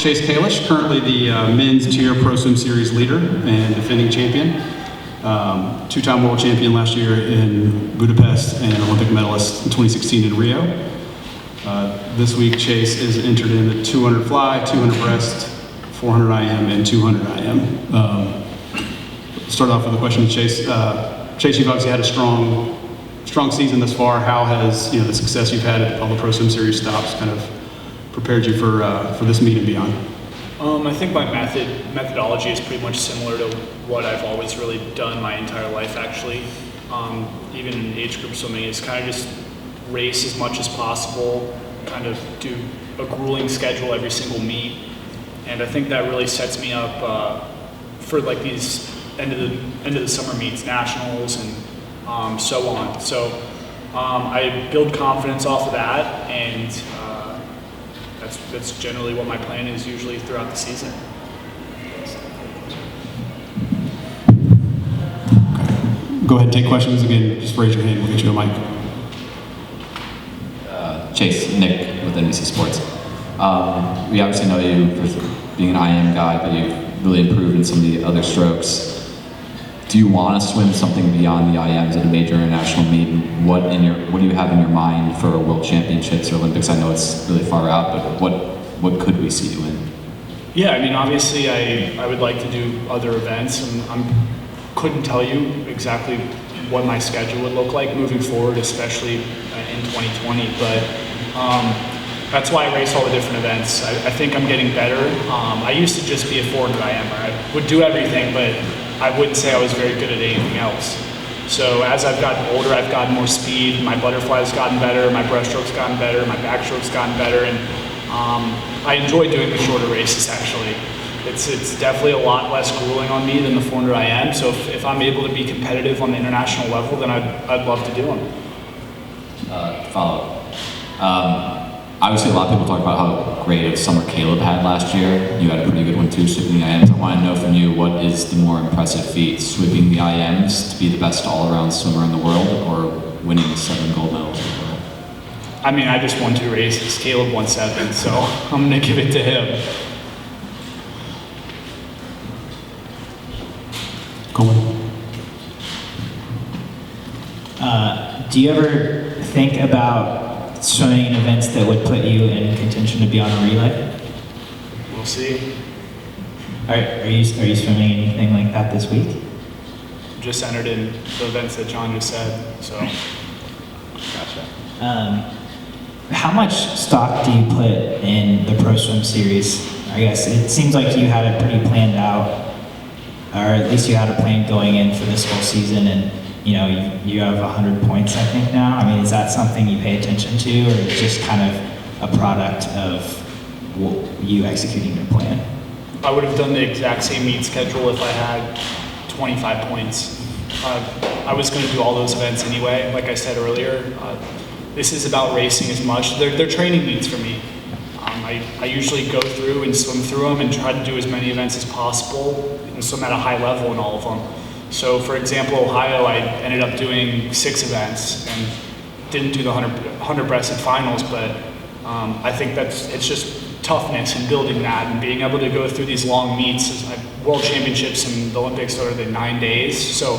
Chase Kalisz, currently the men's tier Pro Swim Series leader and defending champion. Two-time world champion last year in Budapest and Olympic medalist in 2016 in Rio. This week, Chase is entered in the 200 fly, 200 breast, 400 IM, and 200 IM. Start off with a question to Chase. Chase, you've obviously had a strong season thus far. How has the success you've had at all the Pro Swim Series stops kind of prepared you for this meet and beyond? I think my methodology is pretty much similar to what I've always really done my entire life, actually. Even in age group swimming, is kind of just race as much as possible, kind of do a grueling schedule every single meet, and I think that really sets me up for like these end of the summer meets, nationals, and so on. So I build confidence off of that, and that's generally what my plan is usually throughout the season. Go ahead and take questions. Again, just raise your hand, we'll get you a mic. Chase, Nick with NBC Sports. We obviously know you for being an IM guy, but you've really improved in some of the other strokes. Do you want to swim something beyond the IMs at a major international meet? What do you have in your mind for World Championships or Olympics? I know it's really far out, but what could we see you in? Yeah, I mean, obviously I would like to do other events, and I couldn't tell you exactly what my schedule would look like moving forward, especially in 2020, but that's why I race all the different events. I think I'm getting better. I used to just be a 400 IMer. I would do everything, but I wouldn't say I was very good at anything else. So as I've gotten older, I've gotten more speed, my butterfly's gotten better, my breaststroke's gotten better, my backstroke's gotten better, and I enjoy doing the shorter races, actually. It's definitely a lot less grueling on me than the 400 IM, so if I'm able to be competitive on the international level, then I'd love to do them. Follow-up. Obviously, a lot of people talk about how great of summer Caleb had last year. You had a pretty good one too, sweeping the IMs. I want to know from you, what is the more impressive feat? Sweeping the IMs to be the best all-around swimmer in the world, or winning 7 gold medals in the world? I mean, I just won 2 races. Caleb won 7, so I'm going to give it to him. Coleman. Do you ever think about swimming in events that would put you in contention to be on a relay? We'll see. Are you swimming anything like that this week? Just entered in the events that John just said, so. Gotcha. How much stock do you put in the Pro Swim Series? I guess it seems like you had it pretty planned out, or at least you had a plan going in for this whole season, and you have 100 points, I think, now. I mean, is that something you pay attention to, or just kind of a product of you executing your plan? I would have done the exact same meet schedule if I had 25 points. I was going to do all those events anyway, like I said earlier. This is about racing as much. They're training meets for me. I usually go through and swim through them and try to do as many events as possible and swim at a high level in all of them. So for example, Ohio, I ended up doing 6 events and didn't do the 100 breasted finals, but I think it's just toughness and building that and being able to go through these long meets. World Championships and the Olympics are the 9 days, so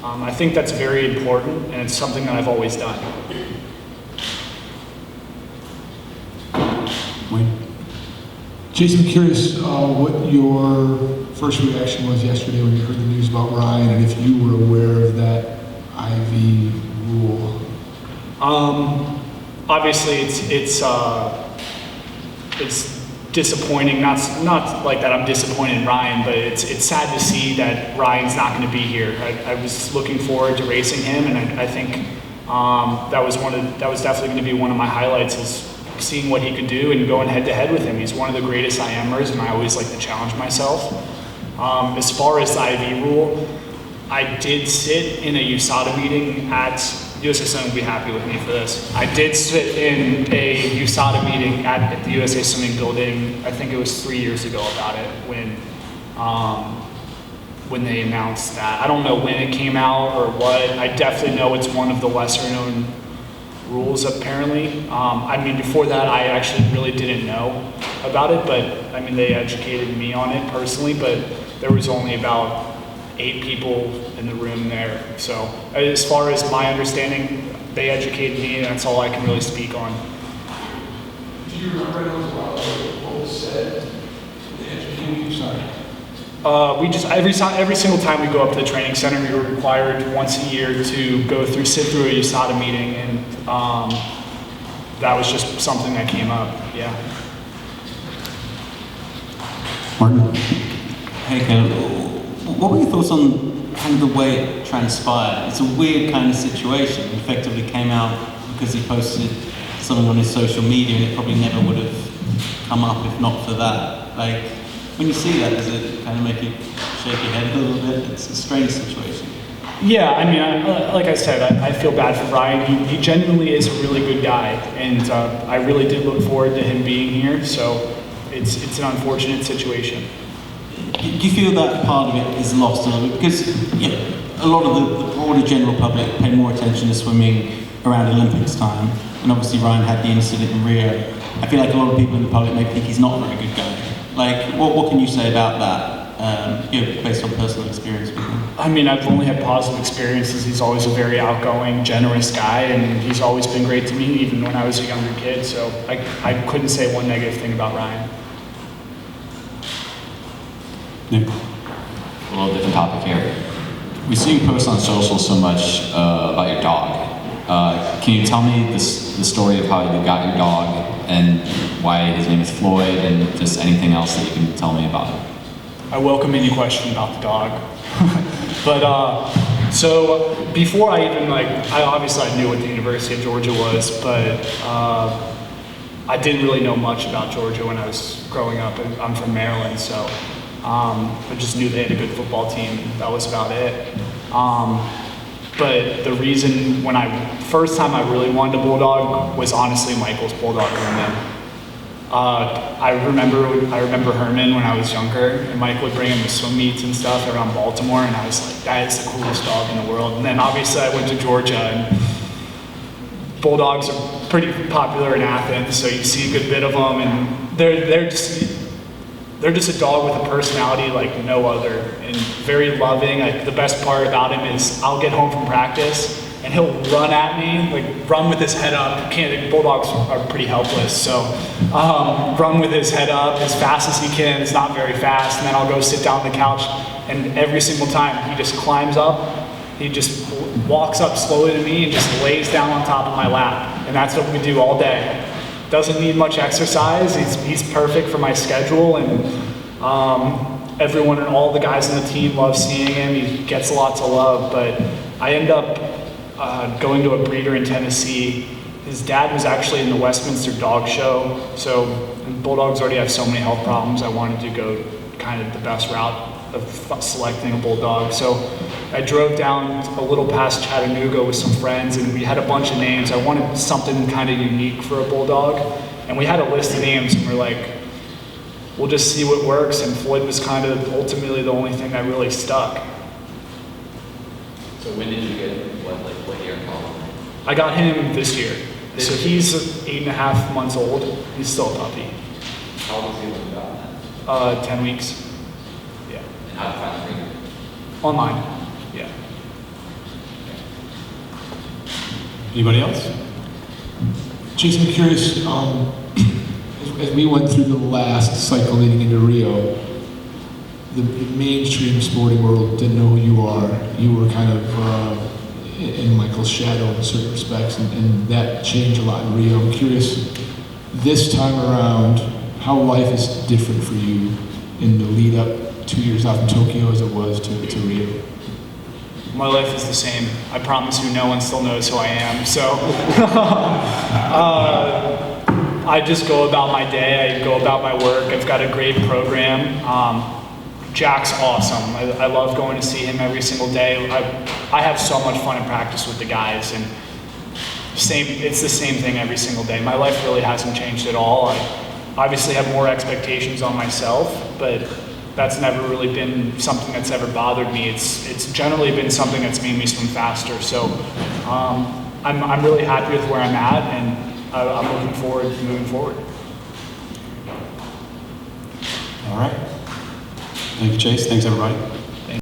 I think that's very important, and it's something that I've always done. Wayne. Jason, I'm curious what your first reaction was yesterday when you heard the news about Ryan, and if you were aware of that IV rule. Obviously, it's disappointing. Not like that I'm disappointed in Ryan, but it's sad to see that Ryan's not going to be here. I was looking forward to racing him, and I think that was definitely going to be one of my highlights, is seeing what he could do and going head to head with him. He's one of the greatest IMers, and I always like to challenge myself. As far as the IV rule, I did sit in a USADA meeting at USA Swimming will be happy with me for this. I did sit in a USADA meeting at the USA Swimming building, I think it was 3 years ago, about it, when they announced that. I don't know when it came out or what. I definitely know it's one of the lesser known rules, apparently. I mean, before that, I actually really didn't know. about it, but I mean, they educated me on it personally, but there was only about 8 people in the room there. So as far as my understanding, they educated me, and that's all I can really speak on. Do you remember what was said? They educated you? Sorry. We just every single time we go up to the training center, we were required once a year to sit through a USADA meeting, and that was just something that came up. Yeah. Martin? Hey, Caleb. What were your thoughts on kind of the way it transpired? It's a weird kind of situation. It effectively came out because he posted something on his social media, and it probably never would have come up if not for that. Like, when you see that, does it kind of make you shake your head a little bit? It's a strange situation. Yeah, I mean, like I said, I feel bad for Ryan. He genuinely is a really good guy, and I really did look forward to him being here. So it's an unfortunate situation. Do you feel that part of it is lost a little bit? Because a lot of the broader general public pay more attention to swimming around Olympics time, and obviously Ryan had the incident in Rio. I feel like a lot of people in the public may think he's not a very good guy. Like, what can you say about that, based on personal experience with him? I mean, I've only had positive experiences. He's always a very outgoing, generous guy, and he's always been great to me, even when I was a younger kid. So I couldn't say one negative thing about Ryan. Nick? A little different topic here. We see you post on social so much about your dog. Can you tell me the story of how you got your dog and why his name is Floyd, and just anything else that you can tell me about it? I welcome any question about the dog. But so before I even I knew what the University of Georgia was, but I didn't really know much about Georgia when I was growing up. I'm from Maryland, so I just knew they had a good football team. That was about it. But the reason first time I really wanted a bulldog was honestly Michael's bulldog Herman. I remember Herman when I was younger, and Mike would bring him to swim meets and stuff around Baltimore, and I was like, that is the coolest dog in the world. And then obviously I went to Georgia, and bulldogs are pretty popular in Athens, so you see a good bit of them, and they're just a dog with a personality like no other, and very loving. The best part about him is I'll get home from practice and he'll run at me, run with his head up. Bulldogs are pretty helpless, so run with his head up as fast as he can. It's not very fast, and then I'll go sit down on the couch, and every single time he just climbs up, he just walks up slowly to me and just lays down on top of my lap, and that's what we do all day. Doesn't need much exercise. He's perfect for my schedule, and everyone and all the guys on the team love seeing him. He gets lots of love, but I end up going to a breeder in Tennessee. His dad was actually in the Westminster Dog Show, so bulldogs already have so many health problems. I wanted to go kind of the best route of selecting a bulldog. So I drove down a little past Chattanooga with some friends, and we had a bunch of names. I wanted something kind of unique for a bulldog, and we had a list of names, and we're like, we'll just see what works, and Floyd was kind of ultimately the only thing that really stuck. So when did you get what year? I got him this year. So he's 8.5 months old. He's still a puppy. How old was he when you got that? 10 weeks. Yeah. And how did you find the breeder? Online. Yeah. Anybody else? Jason, I'm curious, as we went through the last cycle leading into Rio, the mainstream sporting world didn't know who you are. You were kind of in Michael's shadow in certain respects, and that changed a lot in Rio. I'm curious, this time around, how life is different for you in the lead up 2 years out from Tokyo as it was to Rio? My life is the same. I promise you, no one still knows who I am. So I just go about my day. I go about my work. I've got a great program. Jack's awesome. I love going to see him every single day. I have so much fun in practice with the guys, and it's the same thing every single day. My life really hasn't changed at all. I obviously have more expectations on myself, but that's never really been something that's ever bothered me. It's generally been something that's made me swim faster. So I'm really happy with where I'm at, and I'm looking forward to moving forward. All right. Thank you, Chase. Thanks, everybody.